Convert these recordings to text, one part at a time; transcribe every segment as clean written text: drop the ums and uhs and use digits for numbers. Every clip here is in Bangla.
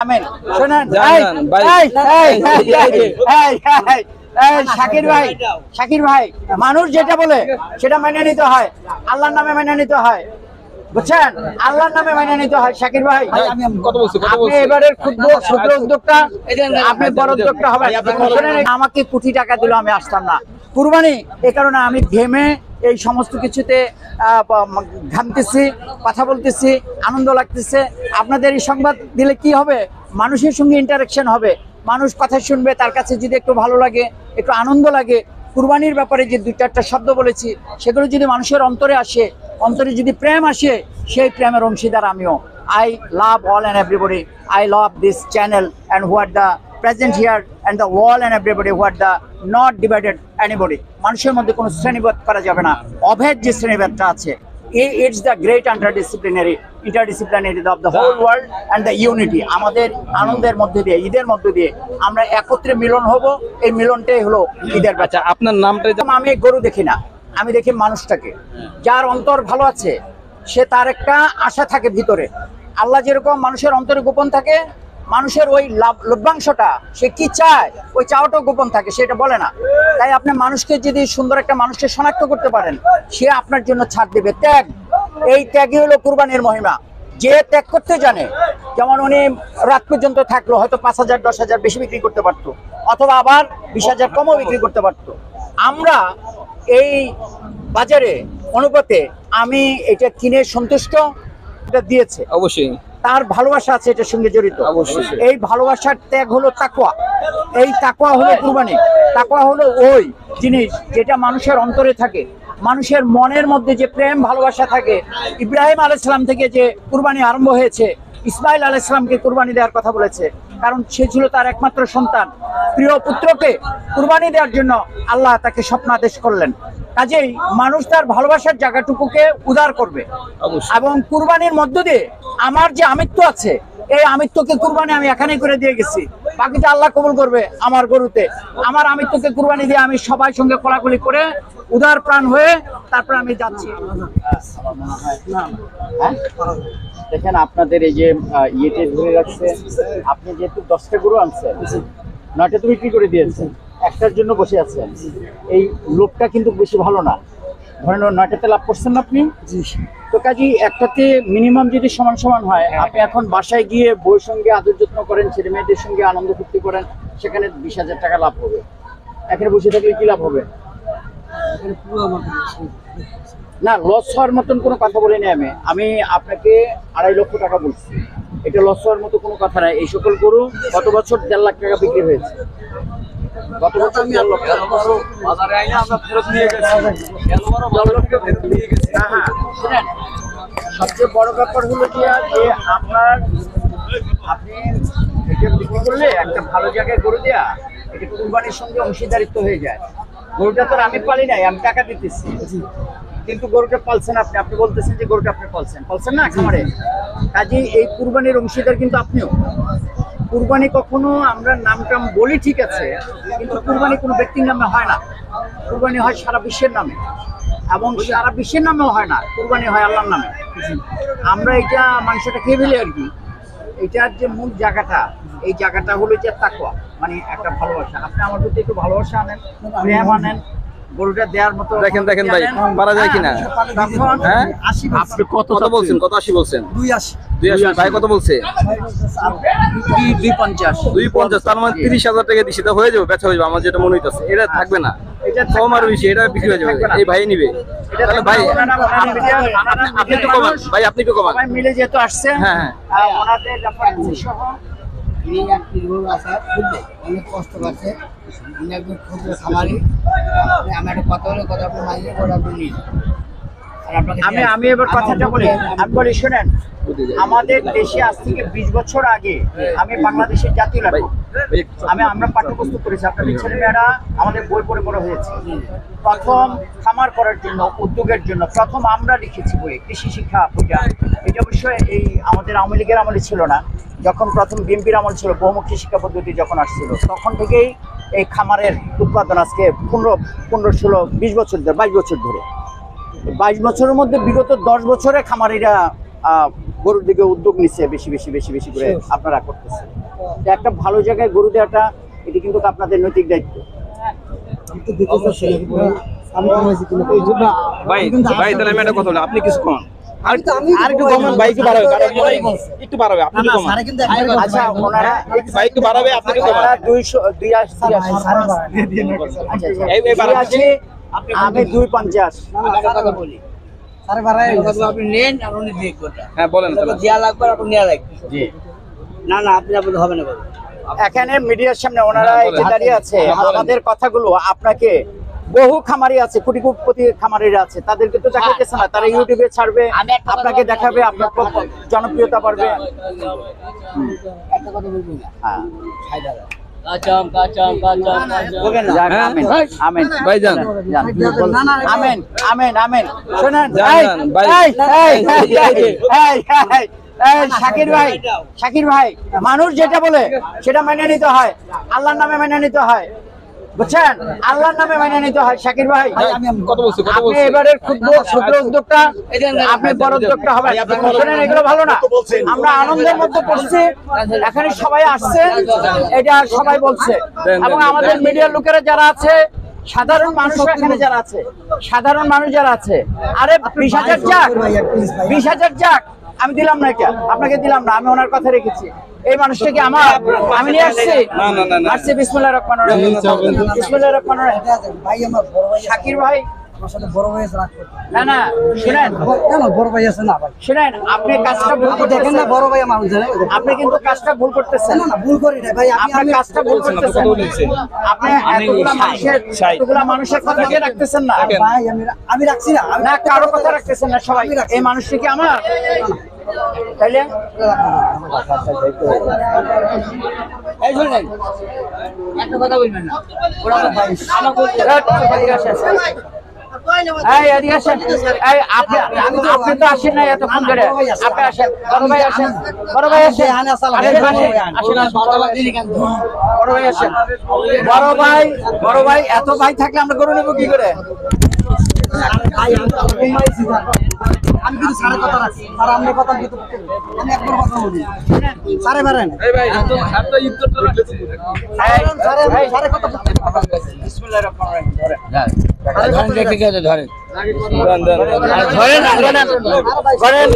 আমেন শুনেন শাকির ভাই মানুষ যেটা বলে সেটা মেনে নিতে হয়, আল্লাহর নামে মেনে নিতে হয়, বুঝছেন? আল্লাহর নামে মেনে নিতে হয়। শাকির ভাই আপনি এবারের ক্ষুদ্র উদ্যোক্তা, আপনি বড় উদ্যোক্তা হবেন। আমাকে কোটি টাকা দিল আমি আসতাম না কুরবানি, এই কারণে আমি ঘেমে এই সমস্ত কিছুতে ঘামতেছি, কথা বলতেছি, আনন্দ লাগতেছে। আপনাদের এই সংবাদ দিলে কি হবে, মানুষের সঙ্গে ইন্টারাকশন হবে, মানুষ কথা শুনবে, তার কাছে যদি একটু ভালো লাগে, একটু আনন্দ লাগে। কুরবানির ব্যাপারে যে দুই চারটা শব্দ বলেছি সেগুলো যদি মানুষের অন্তরে আসে, অন্তরে যদি প্রেম আসে, সেই প্রেমের অংশীদার আমিও। I love all and everybody. I love this channel and what the present here and the all and everybody what the not divided anybody. মানুষের মধ্যে কোনো শ্রেণীভেদ করা যাবে না। অভেদ যে শ্রেণীভেদটা আছে, it's the great interdisciplinary of the whole world and the unity. আমাদের আনন্দের মধ্যে দিয়ে, ঈদের মধ্যে দিয়ে আমরা একত্রে মিলন হব। এই মিলনটাই হলো ঈদের। আচ্ছা, আপনার নামটা? আমি গরু দেখি না, আমি দেখি মানুষটাকে। যার অন্তর ভালো আছে, সে তার একটা আশা থাকে ভিতরে। আল্লাহ যেরকম মানুষের অন্তরে গোপন থাকে, মানুষের ওই লভ্যাংশটা সে কি চায়, ওই চাওয়াটাও গোপন থাকে, সেটা বলে না। তাই আপনি মানুষকে যদি সুন্দর একটা মানুষকে শনাক্ত করতে পারেন, সে আপনার জন্য ছাড় দেবে। ত্যাগ, এই ত্যাগই হলো কুরবানির মহিমা। যে ত্যাগ করতে জানে, যেমন উনি রাত পর্যন্ত থাকলো, হয়তো 5,000 10,000 বেশি বিক্রি করতে পারতো, অথবা আবার 20,000 কমও বিক্রি করতে পারতো। আমরা এই বাজারে অনুপাতে আমি এটা কিনে সন্তুষ্ট, এটা দিয়েছে অবশ্যই তার ভালোবাসা আছে এটার সঙ্গে জড়িত। অবশ্যই এই ভালোবাসার ত্যাগ হলো তাকওয়া। এই তাকওয়া হলো কুরবানি। তাকওয়া হলো ওই জিনিস যেটা মানুষের অন্তরে থাকে, মানুষের মনের মধ্যে যে প্রেম ভালোবাসা থাকে। ইব্রাহিম আলাইহিস সালাম থেকে যে কুরবানি আরম্ভ হয়েছে, ইসমাইল আলাইহিস সালামকে কুরবানি দেওয়ার কথা বলেছে, কারণ সে ছিল তার একমাত্র সন্তান। প্রিয় পুত্রকে কুরবানি দেওয়ার জন্য আল্লাহ তাকে স্বপ্নাদেশ করলেন। কাজেই মানুষ তার ভালোবাসার জায়গাটুকুকে উদার করবে। এবং কুরবানির মধ্য দিয়ে আমার যে আমিত্ব আছে, এই আমিত্বকে কুরবানি আমি এখানেই করে দিয়ে গেছি, বাকিটা আল্লাহ কবুল করবে আমার গরুতে। আমার আমিত্বকে কুরবানি দিয়ে আমি সবাই সঙ্গে কোলাকুলি করে উদার প্রাণ হয়ে তারপর আমি যাচ্ছি। দেখেন আপনাদের এই যে ইয়েতে ধরে রাখছে, আপনি যেহেতু 10টা গরু আনছেন, 9টা তো বিক্রি করে দিয়েছেন, একটার জন্য বসে আছেন। এই লোভটা কিন্তু বেশি ভালো না। ধরেন 9টাতে লাভ করছেন না আপনি, তো কাজেই একটাতে মিনিমাম যদি সমান সমান হয়, আপনি এখন বাসায় গিয়ে বউর সঙ্গে আদর যত্ন করেন, ছেলে মেয়েদের সঙ্গে আনন্দ ফুর্তি করেন, সেখানে 20,000 টাকা লাভ হবে। এখানে বসে থাকলে কি লাভ হবে? না, লস হওয়ার মতন কোনো কথা বলিনি আমি আপনাকে 2.5 লক্ষ টাকা বলছি। এটা লস হওয়ার মতো কোনো কথা নাই। এই সকল গরু গত বছর 1.5 লাখ টাকা বিক্রি হয়েছে। গত বছর 1.5 লক্ষ টাকা বাজারে আইনা আমরা ফেরত নিয়ে গেছি। হ্যাঁ, শুনেন, সবচেয়ে বড় ব্যাপার হলো যে আপনি এটা বিক্রি করলে একটা ভালো জায়গায় গরু দেয়া, এটা কুরবানির সঙ্গে অংশীদারিত্ব হয়ে যায়। গরুটা তো আমি পালি নাই, আমি টাকা দিতেছি, কিন্তু গরুটা পালছেন আপনি বলতেছেন যে গরুটা আপনি পালছেন না খামারে। কাজেই এই কুরবানির অংশীদার কিন্তু আপনিও। কুরবানি কখনো আমরা নামটাম বলি ঠিক আছে, কিন্তু কুরবানি কোনো ব্যক্তির নামে হয় না। কুরবানি হয় সারা বিশ্বের নামে, এবং সারা বিশ্বের নামেও হয় না, কুরবানি হয় আল্লাহর নামে। আমরা এটা মাংসটা খেয়ে ফেলি আর কি। এটার যে মূল জায়গাটা, এই জায়গাটা হলো যে তাকওয়া, মানে একটা ভালোবাসা। আপনি আমার প্রতি একটু ভালোবাসা আনেন, প্রেম আনেন, গরুটা দেওয়ার মতো। দেখেন ভাই, পারা যায় কিনা? হ্যাঁ, আপনি কত বলছেন? কত 80 বলছেন? 280 ভাই কত বলছে? 250। তার মানে 30,000 টাকা দিছি, তা হয়ে যাবে, বেচা হয়ে যাবে। আমার যেটা মনে হইতাছে এটা থাকবে না, এটা কম আর বেশি, এটা বিক্রি হয়ে যাবে। এই ভাই নিবে। তাহলে ভাই আপনি একটু কমান, ভাই আপনি একটু কমান। সবাই মিলে যেহেতু আসছে, হ্যাঁ ওনাদের ব্যাপারটা সহ অনেক কষ্ট করছে। উনি একজন ক্ষুদ্র খামারি। আমি একটা কথা বলে কথা আপনি মাইনে করে আপনি নিন। আমি এবার কথাটা বলি শোনেন। আমাদের দেশে আজ থেকে 20 বছর আগে আমি বাংলাদেশের জাতীয় লেখক, আমরা পাঠ্যপুস্তক করেছি। আপনাদের ছেলেমেয়েরা আমাদের বই পড়ে বড় হয়েছে। প্রথম খামার করার জন্য, উদ্যোগের জন্য প্রথম আমরা লিখেছি বই, কৃষি শিক্ষা বইটা। এটা অবশ্যই এই আমাদের আওয়ামী লীগের আমলে ছিল না, যখন প্রথম বিএনপির আমল ছিল, বহুমুখী শিক্ষা পদ্ধতি যখন আসছিল, তখন থেকেই এই খামারের উৎপাদন আজকে 15, 16, 20 বছর ধরে, 22 বছর ধরে। 22 বছরের মধ্যে বিগত 10 বছরে খামারিরা গরুর দিকে উদ্যোগ নিচ্ছে বেশি বেশি বেশি বেশি করে আপনারা করতেছেন। তো একটা ভালো জায়গায় গরু দেওয়াটা এটি কিন্তু আপনাদের নৈতিক দায়িত্ব। ভাই ভাই তাহলে আমি একটা কথা বলি, আপনি কিছু কমান আর একটু কমান ভাই, একটু বাড়াবে একটু বাড়াবে, আপনি একটু কমান। আচ্ছা ওনারা ভাই একটু বাড়াবে, আপনি একটু কমান। 282 আমি 250 কথা বলি আরে ভাই আপনি নেন আর উনি দেখবেন হ্যাঁ বলেন তাহলে। দেয়া লাগবে আর আপনি নেয়া লাগবে জি। না না আপনি বলতে হবে না বাবা এখানে মিডিয়ার সামনে ওনারা হ্যাঁ, এই যে বলেন। দাঁড়িয়ে আছে, হ্যাঁ, বলেন। আমাদের কথাগুলো আপনাকে বহু খামারি আছে, কোটি কোটি খামারিরা আছে, তাদেরকে তো দেখাইতেছে না, তারা ইউটিউবে ছাড়বে, আপনাকে দেখাবে, আপনার জনপ্রিয়তা বাড়বে। একটা কথা বলবি না হ্যাঁ। কাচম কাচম কাচম বলবেন না যাক, হ্যাঁ। Amen, amen. ভাই যান। যান। না, না, আমেন, আমেন, আমেন। শোনেন, যান, এই, যান, ভাই। এই, এই, এই, শাকির ভাই, শাকির ভাই, মানুষ যেটা বলে সেটা মেনে নিতে হয়, আল্লাহর নামে মেনে নিতে হয়, বুঝছেন? আল্লাহর নামে মেনে নিতে হয়। শাকির ভাই, কত বলছি কত আপনি বলছি এবারের ক্ষুদ্র উদ্যোক্তা, আপনি বড় উদ্যোক্তা হবেন। শোনেন, এগুলো ভালো না, আমরা আনন্দের মধ্যে পড়ছি, এখানে সবাই আসছে, এটা সবাই বলছে, এবং আমাদের মিডিয়ার লোকেরা যারা আছে, সাধারণ মানুষ এখানে যারা আছে, সাধারণ মানুষ যারা আছে, আরে 20,000 যাক, 20,000 যাক, আমি দিলাম না, এটা আপনাকে দিলাম না, আমি ওনার কথা রেখেছি। এই মানুষটাকে আমার আমি নিয়ে আসছি, না, না, না, না। আসছি। বিসমিল্লাহির রহমানির রহিম, বিসমিল্লাহির রহমানির রহিম। ভাই আমার বড় ভাই শাকির ভাই, আমার সাথে বড় ভাই আছে রাগ করতে না না, শুনেন, কেন বড় ভাই আছে না ভাই শুনেন, আপনি কাজটা ভুল দেখেন করতেছেন, না বড় ভাই আমার জানেন আপনি কিন্তু কাজটা ভুল করতেছেন, না না ভুল করি না ভাই আপনার কাজটা ভুল করতেছেন, আপনি এতগুলা মানুষের কথা কে রাখতেছেন না, ভাই আমি রাখছি না না কারো কথা রাখতেছেন না, সবাই এই মানুষটা কি আমার তাইলে? এই শুনেন একটা কথা বলবেন না ওরা তো ভাই আমার বলতে এই এদিকে আসেন, এই আপনি তো আসেন না এতক্ষণ ধরে, আপনি আসেন, বড় ভাই আসেন, বড় ভাই আসেন, আরে আসেন, আসেন, বড় ভাই আসেন, বড় ভাই, এত ভাই থাকলে আমরা গরু নেবো কি করে? আমি কিন্তু সাড়ে কথা রাখছি আর আমরা কথা কিন্তু আমি একবার কথা বলি সাড়ে পারেন এই ভাই একটা ইজ্জতটা রাখতেছি। সাড়ে কথা বিসমিল্লাহির রহমানির রহিম। ধরেন দেখে গেছে ধরেন দেন, দেন। ধরেন,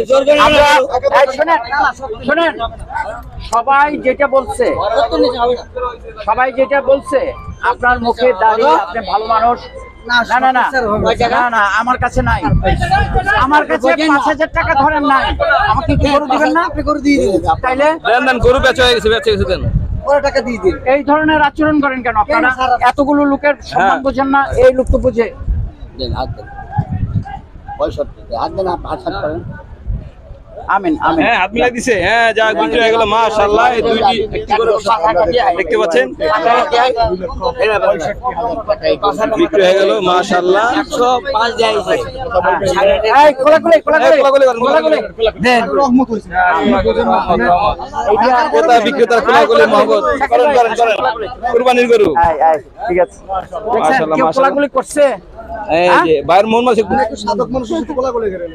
শোনেন, সবাই যেটা বলছে, সবাই যেটা বলছে, আপনার মুখে দাঁড়িয়ে আপনি ভালো মানুষ, না না না না না, আমার কাছে নাই, আমার কাছে 5,000 টাকা ধরেন নাই, আমাকে কি গরু দিবেন না? আপনি করে দিয়ে দিন তাইলে দেন দেন, গরু বেচা হয়ে গেছে দেন। পরে টাকা দিয়ে দিন এই ধরনের আচরণ করেন কেন আপনারা? এতগুলো লোকের সম্মান বোঝেন না, এই লোক তো বোঝে। দেন হাত দেন পয়সা হাত দেন হাত হাত করেন আমিন, আমিন। হ্যাঁ হাত মিলাই দিছে, হ্যাঁ যা বিক্রি হয়ে গেল মাশাআল্লাহ। এই দুইটি একটি করে দেখতে পাচ্ছেন, বিক্রি হয়ে গেল মাশাআল্লাহ। 105 দেয়াইছে এই খোলাখুলি, খোলাখুলি, খোলাখুলি করেন, খোলাখুলি। দেন ক্রেতা বিক্রেতার খোলাখুলি মহব্বত করেন করেন করেন। কুরবানির গরু এই, এই, ঠিক আছে। দেখছেন, মাশাআল্লাহ, কেউ মাশাআল্লাহ। খোলাখুলি করছে? এই যে বাইরের মন মাসে সাধক মানুষ শুধু কোলা কোলে করেন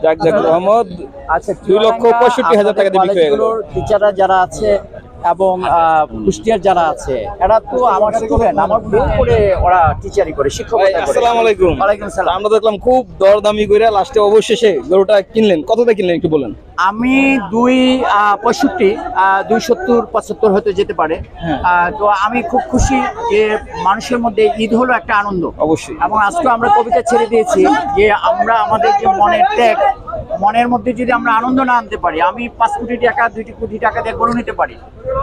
যাক যাক রহমত। আচ্ছা, 2,65,000 টাকা দিয়ে বিক্রি হয়ে গেল। টিচাররা যারা আছে এবং কুষ্টিয়ার যারা আছে, এরা তো আমার স্টুডেন্ট, আমার বউ করে ওরা টিচারি করে, ভাই শিক্ষকতা করে। আসসালামু আলাইকুম। ওয়ালাইকুম সালাম। আমরা দেখলাম খুব দরদামি করে লাস্টে অবশেষে গরুটা কিনলেন, কতটা কিনলেন একটু বলেন। আমি 2.65, 270, 75 হতে যেতে পারে। হ্যাঁ। তো আমি খুব খুশি যে মানুষের মধ্যে ঈদ হলো একটা আনন্দ, অবশ্যই এবং আজকে আমরা কবিতা ছেড়ে দিয়েছি যে আমরা আমাদের যে মনের ত্যাগ, মনের মধ্যে যদি আমরা আনন্দ না আনতে পারি, আমি 5 কোটি টাকা 2 কোটি টাকা দিয়ে গরু নিতে পারি,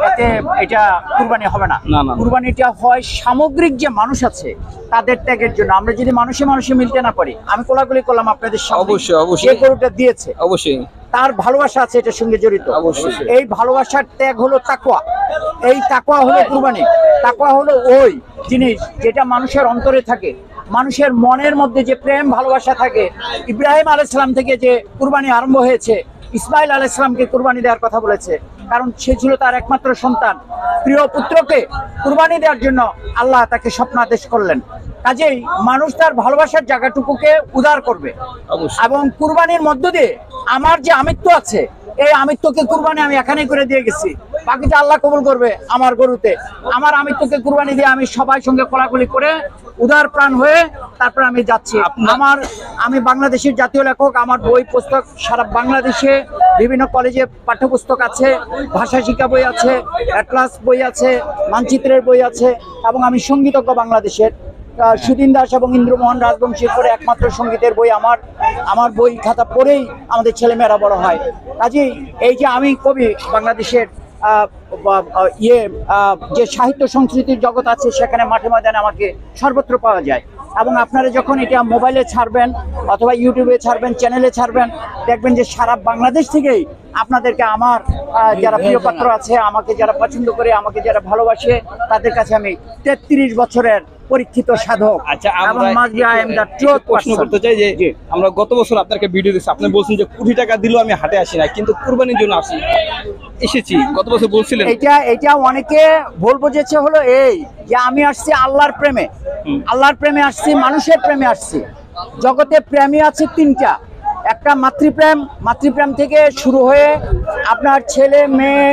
এতে এটা কুরবানি হবে না। না, না। কুরবানিটা হয় সামগ্রিক যে মানুষ আছে তাদের ত্যাগের জন্য। আমরা যদি মানুষে মানুষে মিলতে না পারি, আমি কোলাগুলি করলাম আপনাদের সামনে, অবশ্যই, অবশ্যই। যে গরুটা দিয়েছে অবশ্যই তার ভালোবাসা আছে এটার সঙ্গে জড়িত। অবশ্যই। এই ভালোবাসার ত্যাগ হলো তাকওয়া, এই তাকওয়া হলো কুরবানি। তাকওয়া হলো ওই জিনিস যেটা মানুষের অন্তরে থাকে, মানুষের মনের মধ্যে যে প্রেম ভালোবাসা থাকে। ইব্রাহিম আলাইহিস সালাম থেকে যে কুরবানি আরম্ভ হয়েছে, ইসমাইল আলাইহিস সালামকে কুরবানি দেওয়ার কথা বলেছে, কারণ সে ছিল তার একমাত্র সন্তান। প্রিয় পুত্রকে কুরবানি দেওয়ার জন্য আল্লাহ তাকে স্বপ্নাদেশ করলেন। কাজেই মানুষ তার ভালোবাসার জায়গাটুকুকে উদার করবে অবশ্যই। এবং কুরবানির মধ্য দিয়ে আমার যে আমিত্ব আছে এই আমিত্বকে কুরবানি আমি এখানেই করে দিয়ে গেছি, বাকিটা আল্লাহ কবুল করবে আমার গরুতে। আমার আমিত্বকে কুরবানি দিয়ে আমি সবাই সঙ্গে কোলাকুলি করে উদার প্রাণ হয়ে তারপর আমি যাচ্ছি। আমি বাংলাদেশের জাতীয় লেখক, আমার বই পুস্তক সারা বাংলাদেশে বিভিন্ন কলেজে পাঠ্যপুস্তক আছে, ভাষা শিক্ষা বই আছে, অ্যাটলাস বই আছে, মানচিত্রের বই আছে, এবং আমি সঙ্গীতজ্ঞ বাংলাদেশের। সুদিন দাস এবং ইন্দ্রমোহন রাজবংশীর পরে একমাত্র সঙ্গীতের বই আমার বই খাতা পড়েই আমাদের ছেলেমেয়েরা বড় হয়। কাজেই এই যে আমি কবি, বাংলাদেশের যে সাহিত্য সংস্কৃতির জগৎ আছে সেখানে মাঠে ময়দানে আমাকে সর্বত্র পাওয়া যায়। এবং আপনারা যখন এটা মোবাইলে ছাড়বেন অথবা ইউটিউবে ছাড়বেন, চ্যানেলে ছাড়বেন, দেখবেন যে সারা বাংলাদেশ থেকেই আপনাদেরকে আমার যারা প্রিয় পাত্র আছে, আমাকে যারা পছন্দ করে, আমাকে যারা ভালোবাসে, তাদের কাছে আমি 33 বছরের পরীক্ষিত সাধক। আচ্ছা, এবং মাঝে I am the truth প্রশ্ন person। করতে চাই যে আমরা গত বছর আপনাকে ভিডিও দিচ্ছি, আপনি বলছেন যে কোটি টাকা দিলেও আমি হাটে আসি না, কিন্তু কুরবানির জন্য এসেছি। গত বছর বলছিলেন এটা অনেকে ভুল বুঝেছে, হলো এই যে আমি আসছি আল্লাহর প্রেমে, আল্লাহর প্রেমে আসছি, মানুষের প্রেমে আসছি। জগতে প্রেমই আছে তিনটা, একটা মাতৃপ্রেম, মাতৃপ্রেম থেকে শুরু হয়ে আপনার ছেলে মেয়ে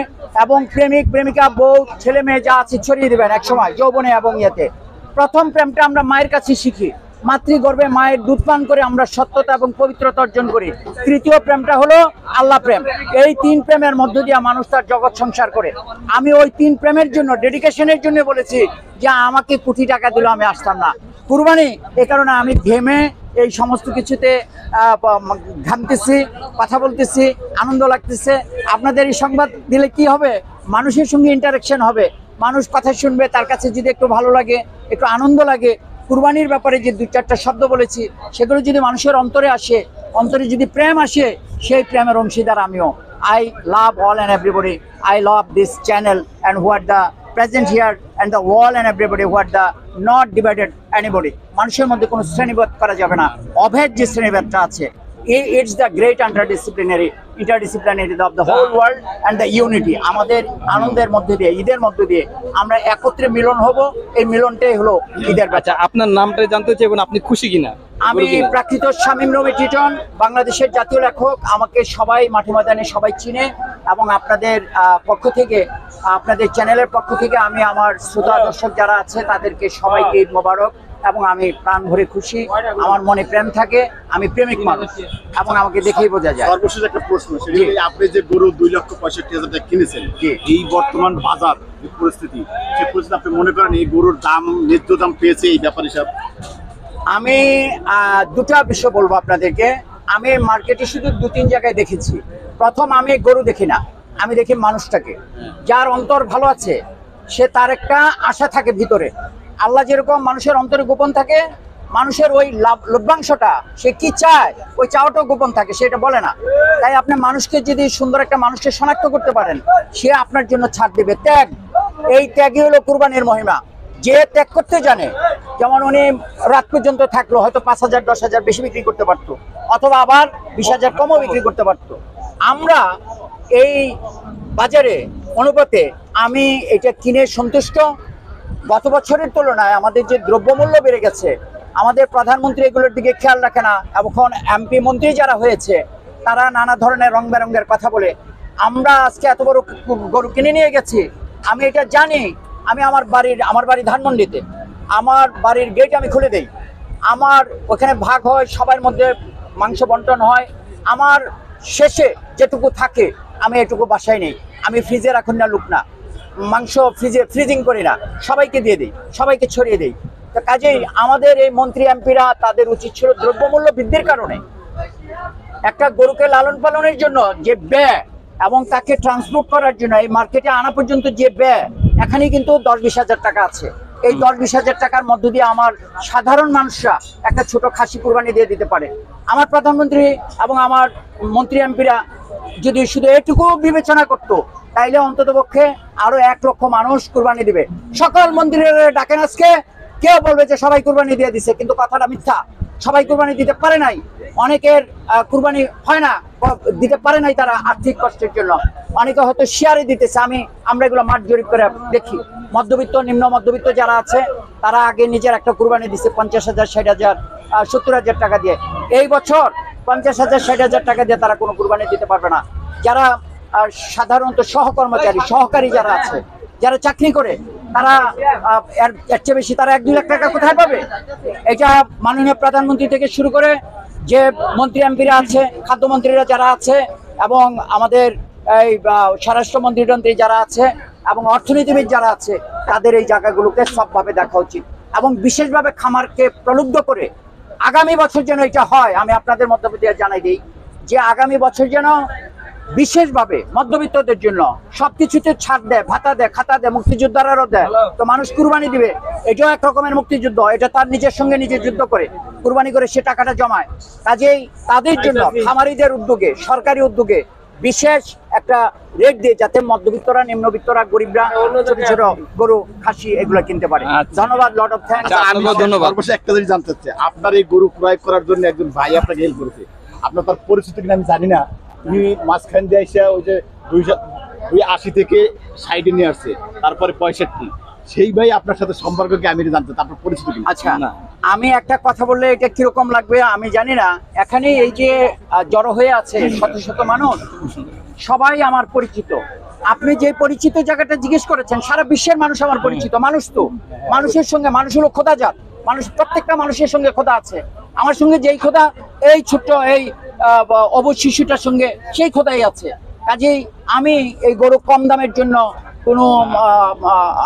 এবং প্রেমিক প্রেমিকা বউ ছেলে মেয়ে যা আছে ছড়িয়ে দেবেন এক সময় যৌবনে এবং ইয়েতে। প্রথম প্রেমটা আমরা মায়ের কাছে শিখি, মাতৃগর্ভে মায়ের দুধ পান করে আমরা সত্যতা এবং পবিত্রতা অর্জন করি। তৃতীয় প্রেমটা হলো আল্লাহ প্রেম। এই 3 প্রেমের মধ্য দিয়ে মানুষ তার জগৎ সংসার করে। আমি ওই 3 প্রেমের জন্য, ডেডিকেশনের জন্য বলেছি যে আমাকে কোটি টাকা দিলেও আমি আসতাম না কুরবানি। এ কারণে আমি ঘেমে এই সমস্ত কিছুতে ঘামতেছি, কথা বলতেছি, আনন্দ লাগতেছে। আপনাদের এই সংবাদ দিলে কি হবে, মানুষের সঙ্গে ইন্টারাকশন হবে, মানুষ কথা শুনবে, তার কাছে যদি একটু ভালো লাগে, একটু আনন্দ লাগে। কুরবানির ব্যাপারে যে 2-4টা শব্দ বলেছি সেগুলো যদি মানুষের অন্তরে আসে, অন্তরে যদি প্রেম আসে, সেই প্রেমের অংশীদার আমিও। I love all and everybody, I love this channel and what the present here and the wall and everybody, what the not divided anybody. মানুষের মধ্যে কোনো শ্রেণীভেদ করা যাবে না, অভেদ যে শ্রেণীভেদটা আছে, it's the great interdisciplinary of the whole world and the unity। আমাদের আনন্দের মধ্যে দিয়ে, ঈদের মধ্যে দিয়ে আমরা একত্রে মিলন হব, এই মিলনটাই হলো ঈদের আচ্ছা, বাচ্চা। আপনার নামটা জানতে চাই এবং আপনি খুশি কিনা? আমি প্রাকৃত শামীম রবি টিটন, বাংলাদেশের জাতীয় লেখক। আমাকে সবাই মাঠে ময়দানে সবাই চিনে, এবং আপনাদের পক্ষ থেকে, আপনাদের চ্যানেলের পক্ষ থেকে আমি আমার শ্রোতা দর্শক যারা আছে তাদেরকে সবাইকে ঈদ মোবারক। এবং আমি প্রাণ ভরে খুশি, আমার মনে প্রেম থাকে, আমি প্রেমিক মানুষ এবং আমাকে দেখেই বোঝা যায়। সর্বশেষ একটা প্রশ্ন, সেটা আপনি যে গরু 2,65,000 টাকা কিনেছেন, এই বর্তমান বাজার যে পরিস্থিতি, সেই পরিস্থিতি আপনি মনে করেন এই গরুর দাম ন্যায্য দাম পেয়েছে এই ব্যাপার হিসাব? আমি দুটা বিষয় বলবো আপনাদেরকে। আমি মার্কেটে শুধু 2-3 জায়গায় দেখেছি। প্রথম, আমি গরু দেখি না, আমি দেখি মানুষটাকে। যার অন্তর ভালো আছে, সে তার একটা আশা থাকে ভিতরে। আল্লাহ যেরকম মানুষের অন্তরে গোপন থাকে, মানুষের ওই লভ্যাংশটা, সে কি চায় ওই চাওয়াটাও গোপন থাকে, সেটা বলে না। তাই আপনি মানুষকে যদি সুন্দর একটা মানুষকে শনাক্ত করতে পারেন, সে আপনার জন্য ছাড় দেবে। ত্যাগ, এই ত্যাগই হলো কুরবানির মহিমা। যে ত্যাগ করতে জানে, যেমন উনি রাত পর্যন্ত থাকলো, হয়তো 5,000-10,000 বেশি বিক্রি করতে পারতো, অথবা আবার 20,000 কমও বিক্রি করতে পারতো। আমরা এই বাজারে অনুপাতে আমি এটা কিনে সন্তুষ্ট। গত বছরের তুলনায় আমাদের যে দ্রব্যমূল্য বেড়ে গেছে, আমাদের প্রধানমন্ত্রী এগুলোর দিকে খেয়াল রাখে না। এখন এমপি মন্ত্রী যারা হয়েছে তারা নানা ধরনের রং বেরঙের কথা বলে। আমরা আজকে এত বড় গরু কিনে নিয়ে গেছি, আমি এটা জানি। আমি আমার বাড়ি ধানমন্ডিতে, আমার বাড়ির গেট আমি খুলে দেই, আমার ওখানে ভাগ হয়, সবার মধ্যে মাংস বন্টন হয়। আমার শেষে যেটুকু থাকে আমি এটুকু বাসায় নেই, আমি ফ্রিজে রাখুন না লোক না, মাংস ফ্রিজিং করি না, সবাইকে দিয়ে দিই, সবাইকে ছড়িয়ে দিই। তো কাজেই আমাদের এই মন্ত্রী এমপিরা, তাদের উচিত ছিল দ্রব্যমূল্য বৃদ্ধির কারণে একটা গরুকে লালন পালনের জন্য যে ব্যয় এবং তাকে ট্রান্সপোর্ট করার জন্য এই মার্কেটে আনা পর্যন্ত যে ব্যয়, এখানে কিন্তু 10-20 হাজার টাকা আছে। এই 10-20 হাজার টাকার মধ্য দিয়ে আমার সাধারণ মানুষরা একটা ছোট খাসি কুরবানি দিয়ে দিতে পারে। আমার প্রধানমন্ত্রী এবং আমার মন্ত্রী এমপিরা যদি শুধু এটুকু বিবেচনা করতো, তাইলে অন্ততপক্ষে আরো 1 লক্ষ মানুষ কুরবানি দিবে। সকল মন্দিরের ডাকেন আজকে, কেউ বলবে যে সবাই কুরবানি দিয়ে দিছে, কিন্তু কথাটা মিথ্যা। সবাই কুরবানি দিতে পারে নাই, অনেকের কুরবানি হয় না, দিতে পারে নাই তারা আর্থিক কষ্টের জন্য, অনেকে হয়তো শেয়ারে দিতেছে। আমরা এগুলো মাঠ জরিপ করে দেখি, মধ্যবিত্ত নিম্ন মধ্যবিত্ত যারা আছে তারা আগে নিজের একটা কুরবানি দিচ্ছে 50,000, 60,000, 70,000 টাকা দিয়ে। এই বছর 50,000, 60,000 টাকা দিয়ে তারা কোনো কুরবানি দিতে পারবে না। যারা সাধারণত সহকারী যারা আছে, যারা চাকরি করে, তারা এর চেয়ে বেশি তারা 1-2 লাখ টাকা কোথায় পাবে? এটা মাননীয় প্রধানমন্ত্রী থেকে শুরু করে যে মন্ত্রী এমপিরা আছে, খাদ্যমন্ত্রীরা যারা আছে, এবং আমাদের এই স্বরাষ্ট্রমন্ত্রী যারা আছে, এবং অর্থনীতিবিদ যারা আছে, তাদের এই জায়গাগুলোকে সবভাবে দেখা উচিত, এবং বিশেষভাবে খামারকে প্রলুব্ধ করে আগামী বছর যেন এটা হয়। আমি আপনাদের মধ্যে দিয়ে জানাই দিই যে আগামী বছর যেন বিশেষভাবে মধ্যবিত্তদের জন্য সবকিছুতে ছাড় দেয়, ভাতা দেয়, খাতা দেয়, মুক্তিযোদ্ধারাও দেয়, তো মানুষ কুরবানি দিবে। এটাও এক রকমের মুক্তিযুদ্ধ, এটা তার নিজের সঙ্গে নিজে যুদ্ধ করে কুরবানি করে সে টাকাটা জমায়। কাজেই তাদের জন্য খামারিদের উদ্যোগে, সরকারি উদ্যোগে বিশেষ একটা রেট দিয়ে, যাতে মধ্যবিত্তরা, নিম্নবিত্তরা, গরিবরা ছোট ছোট গরু, খাসি এগুলো কিনতে পারে। ধন্যবাদ, লট অফ থ্যাঙ্কস। ধন্যবাদ। সর্বশেষ একটা জিনিস জানতে চাচ্ছি, আপনার এই গরু ক্রয় করার জন্য একজন ভাই আপনাকে হেল্প করেছে, আপনার তার পরিচিতি কিনা আমি জানি না, তিনি মাঝখান দিয়ে এসে ওই যে 280 থেকে 60 নিয়ে আসছে, তারপরে 65, সেই ভাই আপনার সাথে সম্পর্ক কি আমি জানতে চাই, আপনার পরিচিতি কি? আচ্ছা, আমি একটা কথা বললে এটা কিরকম লাগবে আমি জানি না। এখানে এই যে জড়ো হয়ে আছে শত শত মানুষ, সবাই আমার পরিচিত। আপনি যে পরিচিত জায়গাটা জিজ্ঞেস করেছেন, সারা বিশ্বের মানুষ আমার পরিচিত। মানুষ তো মানুষের সঙ্গে, মানুষ হলো খোদাজাত, মানুষ প্রত্যেকটা মানুষের সঙ্গে খোদা আছে। আমার সঙ্গে যেই খোদা, এই ছোট্ট এই অবশ শিশুটার সঙ্গে সেই খোদাই আছে। কাজেই আমি এই গরু কম দামের জন্য কোনো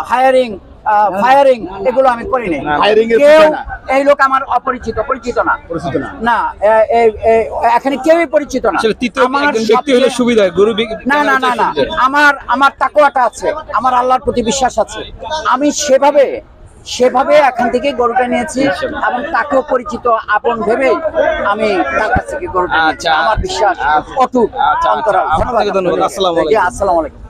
ফায়ারিং এগুলো আমি করিনি। এই লোক আমার অপরিচিত, পরিচিত না, না, এখানে কেউই পরিচিত না। না না না না, আমার তাকওয়াটা আছে, আমার আল্লাহর প্রতি বিশ্বাস আছে। আমি সেভাবে এখান থেকে গরুটা নিয়েছি, এবং তাকেও পরিচিত আপন ভেবে আমি তার কাছ থেকে গরুটা নিয়েছি। আমার বিশ্বাস অটুট, অন্তরাল। ধন্যবাদ। আসসালামু আলাইকুম।